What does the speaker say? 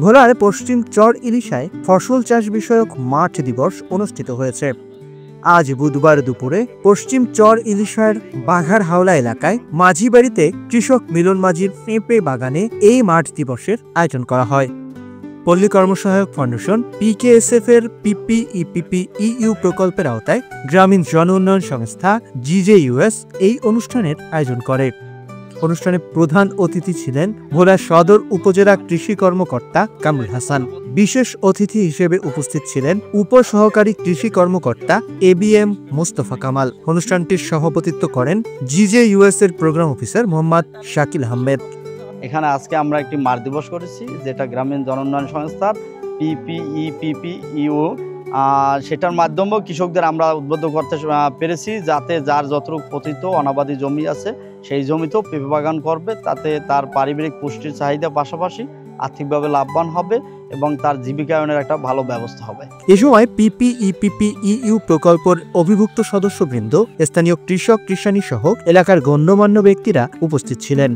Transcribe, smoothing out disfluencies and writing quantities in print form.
ভোলার পশ্চিম চর ইলিশায় ফসল চাষ বিষয়ক মাঠ দিবস অনুষ্ঠিত হয়েছে। আজ বুধবার দুপুরে পশ্চিম চর ইলিশার বাঘার হাওলা এলাকায় মাঝি বাড়িতে কৃষক মিলন মাঝির পেঁপে বাগানে এই মাঠ দিবসের আয়োজন করা হয়। পল্লী কর্মসহায়ক ফাউন্ডেশন PKSF এর PPEPPEU প্রকল্পের আওতায় গ্রামীণ জন উন্নয়ন সংস্থা GJUS এই অনুষ্ঠানের আয়োজন করে। অনুষ্ঠানে প্রধান অতিথি ছিলেন ভোলা সদর উপজেলা কৃষি কর্মকর্তা কামরুল হাসান। বিশেষ অতিথি হিসেবে উপস্থিত ছিলেন উপসহকারী কৃষি কর্মকর্তা ABM মোস্তফা কামাল। অনুষ্ঠানটির সভাপতিত্ব করেন GJUS এর প্রোগ্রাম অফিসার মোহাম্মদ শাকিল আহমেদ। এখানে আজকে আমরা একটি মাঠ দিবস করেছি, যেটা গ্রামীণ জন উন্নয়ন সংস্থার PPEPPEU, সেটার মাধ্যমেও কৃষকদের আমরা উদ্বুদ্ধ করতে পেরেছি যাতে যার যতটুকু পতিত অনাবাদি জমি আছে সেই জমিতেও পেঁপে বাগান করবে, তাতে তার পারিবারিক পুষ্টির চাহিদা পাশাপাশি আর্থিকভাবে লাভবান হবে এবং তার জীবিকায়নের একটা ভালো ব্যবস্থা হবে। এ সময় PPEPPEU প্রকল্পের অভিভুক্ত সদস্যবৃন্দ, স্থানীয় কৃষক কৃষানী সহ এলাকার গণ্যমান্য ব্যক্তিরা উপস্থিত ছিলেন।